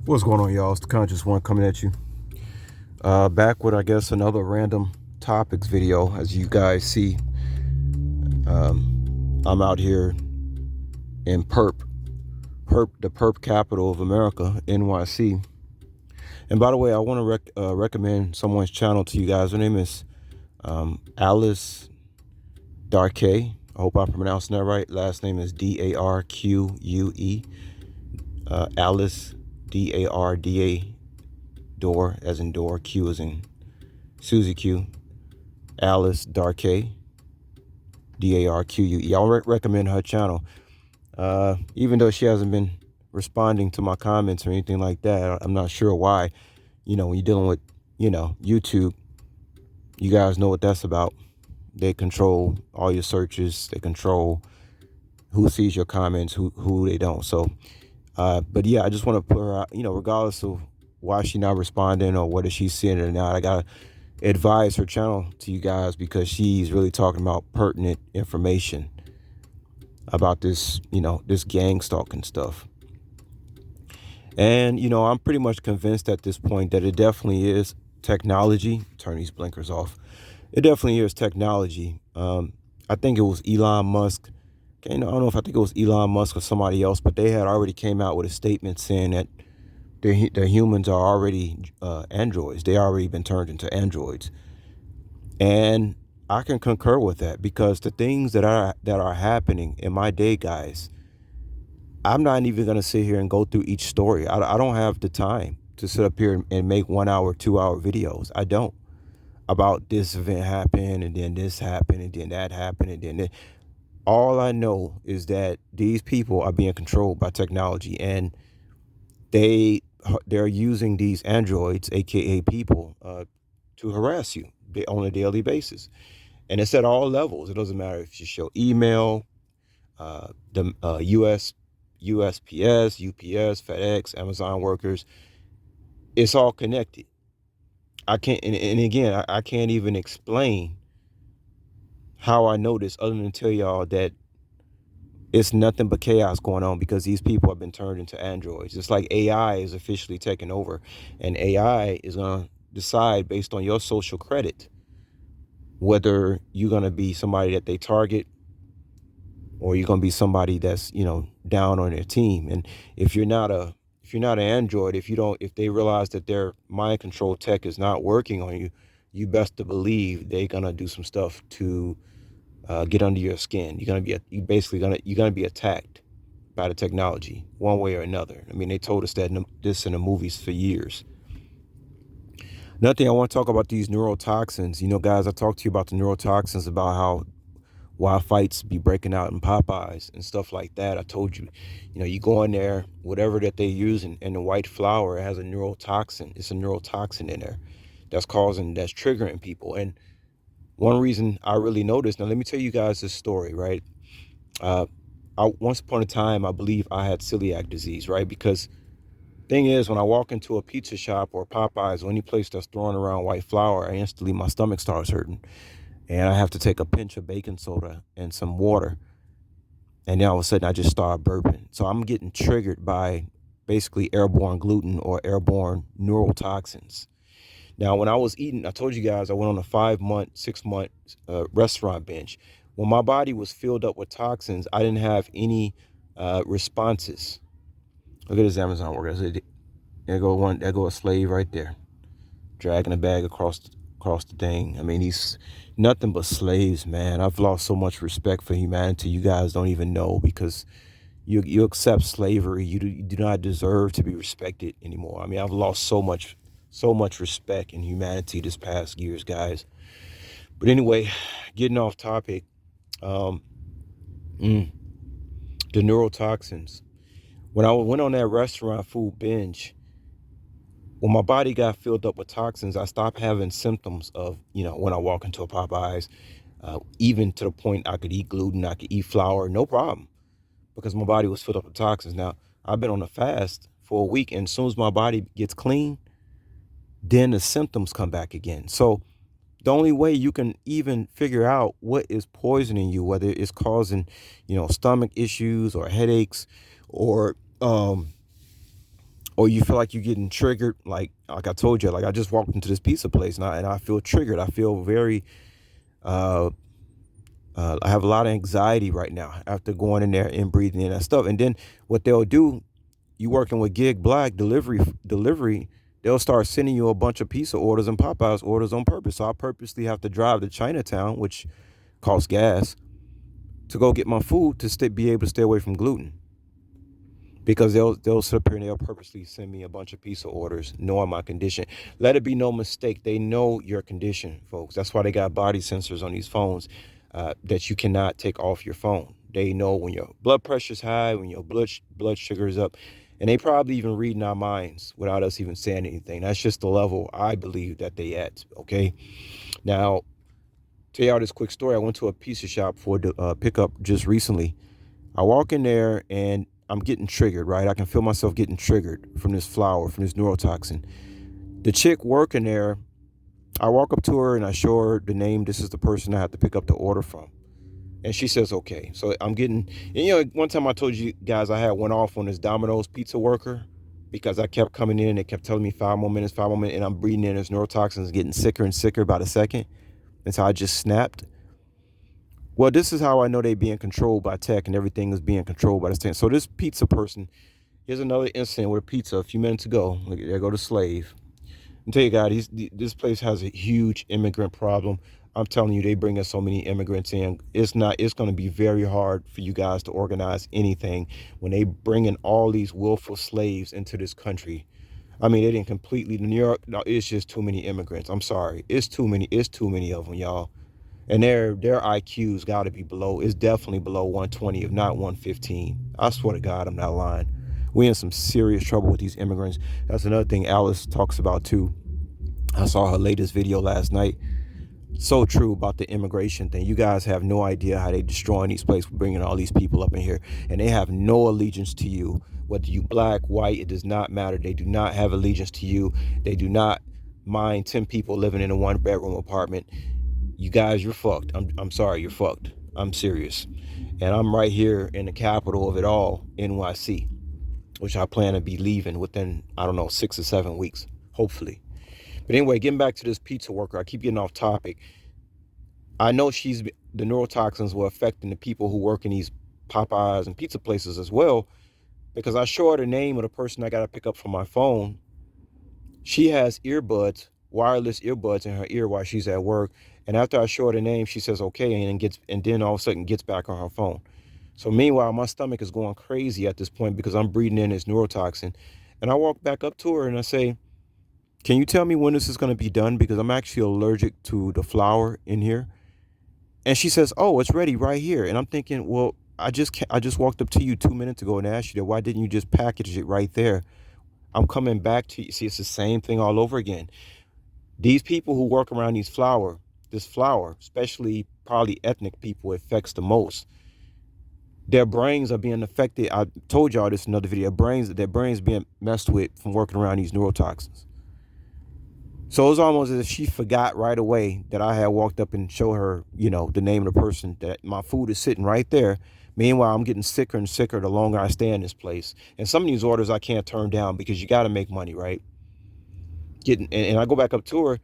What's going on, y'all? It's the Conscious One coming at you. Back with, I guess, another random topics video. As you guys see, I'm out here in the perp capital of America, NYC. And by the way, I want to recommend someone's channel to you guys. Her name is Alice Darkay. I hope I'm pronouncing that right. Last name is Darque. Alice, Darda, door as in door, Q as in Susie Q. Alice Darkay, Darque. I'll recommend her channel. Even though she hasn't been responding to my comments or anything like that, I'm not sure why. When you're dealing with, YouTube, you guys know what that's about. They control all your searches. They control who sees your comments, who they don't. So, but yeah, I just want to put her out, regardless of why she's not responding or whether she's seeing it or not. I got to advise her channel to you guys because she's really talking about pertinent information about this, this gang stalking stuff. And, I'm pretty much convinced at this point that it definitely is technology. Turn these blinkers off. It definitely is technology. I think it was Elon Musk. I don't know if I think it was Elon Musk or somebody else, but they had already came out with a statement saying that the humans are already androids. They already been turned into androids. And I can concur with that because the things that are happening in my day, guys, I'm not even going to sit here and go through each story. I don't have the time to sit up here and make 1 hour, 2 hour videos. I don't. About this event happened and then this happened and then that happened and then all I know is that these people are being controlled by technology and they're using these androids, aka people, to harass you on a daily basis. And it's at all levels. It doesn't matter if you show email, the USPS, UPS, FedEx, Amazon workers. It's all connected. I can't, and again, I can't even explain how I know this other than tell y'all that it's nothing but chaos going on because these people have been turned into androids. It's like AI is officially taking over, and AI is going to decide based on your social credit whether you're going to be somebody that they target or you're going to be somebody that's, down on their team. And if you're not an android, if they realize that their mind control tech is not working on you, you best to believe they're going to do some stuff to get under your skin. You're gonna be attacked by the technology one way or another. I mean, they told us that this in the movies for years. Another thing I want to talk about these neurotoxins. Guys, I talked to you about the neurotoxins, about how why fights be breaking out in Popeyes and stuff like that. I told you, you go in there, whatever that they use in the white flour, it has a neurotoxin. It's a neurotoxin in there that's triggering people. And one reason I really noticed, now let me tell you guys this story, right? Once upon a time, I believe I had celiac disease, right? Because thing is, when I walk into a pizza shop or Popeyes or any place that's throwing around white flour, my stomach starts hurting. And I have to take a pinch of baking soda and some water. And then all of a sudden, I just start burping. So I'm getting triggered by basically airborne gluten or airborne neurotoxins. Now, when I was eating, I told you guys I went on a 5-month, 6-month restaurant binge. When my body was filled up with toxins, I didn't have any responses. Look at this Amazon worker. There go a slave right there, dragging a bag across the thing. I mean, he's nothing but slaves, man. I've lost so much respect for humanity. You guys don't even know because you accept slavery. You do not deserve to be respected anymore. I mean, I've lost so much respect in humanity this past years, guys. But anyway, getting off topic, the neurotoxins. When I went on that restaurant food binge, when my body got filled up with toxins, I stopped having symptoms of, when I walk into a Popeyes, even to the point I could eat gluten, I could eat flour, no problem, because my body was filled up with toxins. Now, I've been on a fast for a week, and as soon as my body gets clean, then the symptoms come back again. So the only way you can even figure out what is poisoning you, whether it's causing, stomach issues or headaches or or you feel like you're getting triggered, like I told you, like I just walked into this pizza place and I feel triggered. I feel very uh, I have a lot of anxiety right now after going in there and breathing in that stuff. And then what they'll do, you working with Gig Black delivery, they'll start sending you a bunch of pizza orders and Popeyes orders on purpose. So I purposely have to drive to Chinatown, which costs gas, to go get my food to be able to stay away from gluten. Because they'll sit up here and they'll purposely send me a bunch of pizza orders, knowing my condition. Let it be no mistake, they know your condition, folks. That's why they got body sensors on these phones that you cannot take off your phone. They know when your blood pressure's high, when your blood sugar is up, and they probably even reading our minds without us even saying anything. That's just the level I believe that they at. Okay, now tell y'all this quick story. I went to a pizza shop for the pickup just recently. I walk in there and I'm getting triggered, right? I can feel myself getting triggered from this flour, from this neurotoxin. The chick working there, I walk up to her and I show her the name. This is the person I have to pick up the order from. And she says, okay. So I'm getting, and one time I told you guys I had went off on this Domino's pizza worker because I kept coming in and it kept telling me 5 more minutes, 5 more minutes, and I'm breathing in this neurotoxins, getting sicker and sicker by the second. And so I just snapped. Well, this is how I know they being controlled by tech and everything is being controlled by this thing. So this pizza person, here's another incident with a pizza a few minutes ago. Look, there go the slave. I tell you guys, this place has a huge immigrant problem. I'm telling you, they bring us so many immigrants in. It's going to be very hard for you guys to organize anything when they bring in all these willful slaves into this country. I mean, they didn't completely New York. No, it's just too many immigrants. I'm sorry. It's too many. It's too many of them, y'all. And their IQ's got to be below. It's definitely below 120, if not 115. I swear to God, I'm not lying. We in some serious trouble with these immigrants. That's another thing Alice talks about too. I saw her latest video last night. So true about the immigration thing. You guys have no idea how they destroying these places, bringing all these people up in here, and they have no allegiance to you. Whether you black, white, it does not matter. They do not have allegiance to you. They do not mind 10 people living in a 1-bedroom apartment. You guys, you're fucked. I'm sorry, you're fucked. I'm serious. And I'm right here in the capital of it all, NYC, which I plan to be leaving within, I don't know, 6 or 7 weeks, hopefully. But anyway, getting back to this pizza worker, I keep getting off topic. I know the neurotoxins were affecting the people who work in these Popeyes and pizza places as well, because I show her the name of the person I got to pick up from my phone. She has wireless earbuds in her ear while she's at work. And after I show her the name, she says, okay, and then all of a sudden gets back on her phone. So meanwhile, my stomach is going crazy at this point because I'm breathing in this neurotoxin. And I walk back up to her and I say, can you tell me when this is going to be done? Because I'm actually allergic to the flour in here. And she says, oh, it's ready right here. And I'm thinking, well, I just walked up to you 2 minutes ago and asked you that. Why didn't you just package it right there? I'm coming back to you. See, it's the same thing all over again. These people who work around this flour, especially probably ethnic people, affects the most. Their brains are being affected. I told y'all this in another video. Their brains being messed with from working around these neurotoxins. So it was almost as if she forgot right away that I had walked up and showed her, the name of the person, that my food is sitting right there. Meanwhile, I'm getting sicker and sicker the longer I stay in this place. And some of these orders I can't turn down because you got to make money, right? And I go back up to her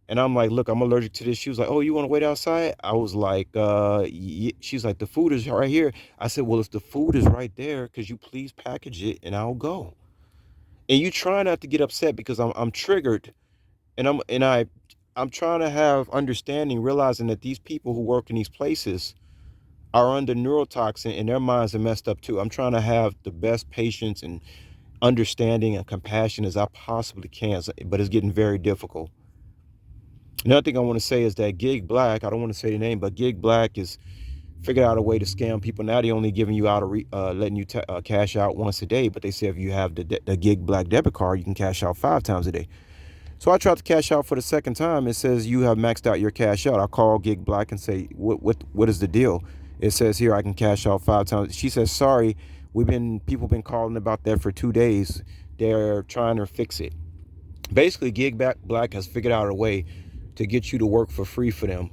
and I'm like, look, I'm allergic to this. She was like, oh, you want to wait outside? I was like, yeah. She's like, the food is right here. I said, well, if the food is right there, could you please package it and I'll go. And you try not to get upset because I'm triggered. And I'm trying to have understanding, realizing that these people who work in these places are under neurotoxin and their minds are messed up too. I'm trying to have the best patience and understanding and compassion as I possibly can, but it's getting very difficult. Another thing I want to say is that Gig Black, I don't want to say the name, but Gig Black is figured out a way to scam people. Now they're only giving you out letting you cash out once a day, but they say if you have the Gig Black debit card, you can cash out 5 times a day. So I tried to cash out for the second time. It says you have maxed out your cash out. I call Gig Black and say, what is the deal? It says here I can cash out 5 times. She says, sorry, people been calling about that for 2 days. They're trying to fix it. Basically, Gig Black has figured out a way to get you to work for free for them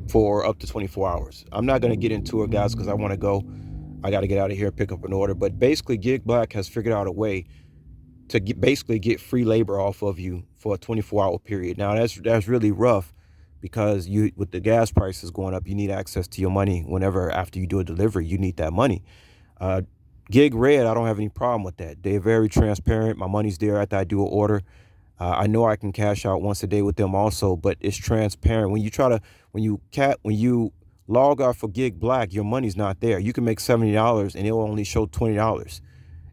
for up to 24 hours. I'm not going to get into it, guys, because I want to go. I got to get out of here, pick up an order. But basically, Gig Black has figured out a way to basically get free labor off of you for a 24-hour period. Now that's really rough because you, with the gas prices going up, you need access to your money whenever after you do a delivery, you need that money. Uh, Gig Red, I don't have any problem with that. They're very transparent. My money's there after I do an order. I know I can cash out once a day with them also, but it's transparent. When you log off for Gig Black, your money's not there. You can make $70 and it'll only show $20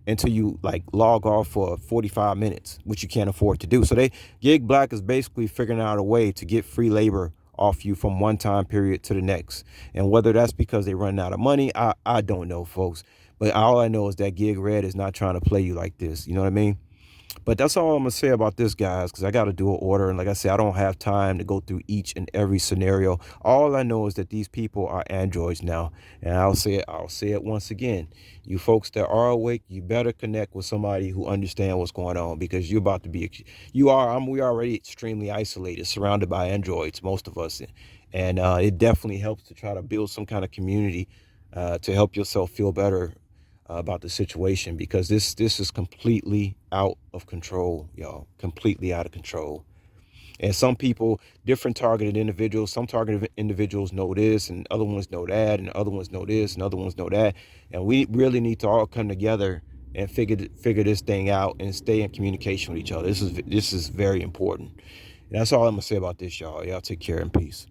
until you like log off for 45 minutes, which you can't afford to do. So Gig Black is basically figuring out a way to get free labor off you from one time period to the next. And whether that's because they run out of money, I don't know, folks. But all I know is that Gig Red is not trying to play you like this. You know what I mean? But that's all I'm gonna say about this, guys, because I got to do an order, and like I said, I don't have time to go through each and every scenario. All I know is that these people are androids now, and I'll say it once again. You folks that are awake, you better connect with somebody who understands what's going on, because you're about to be, we already extremely isolated, surrounded by androids, most of us, and it definitely helps to try to build some kind of community to help yourself feel better about the situation, because this is completely out of control, y'all. Completely out of control. And some people, different targeted individuals, some targeted individuals know this, and other ones know that, and other ones know this, and other ones know that. And we really need to all come together and figure this thing out and stay in communication with each other. This is very important. And that's all I'm gonna say about this, y'all. Y'all take care and peace.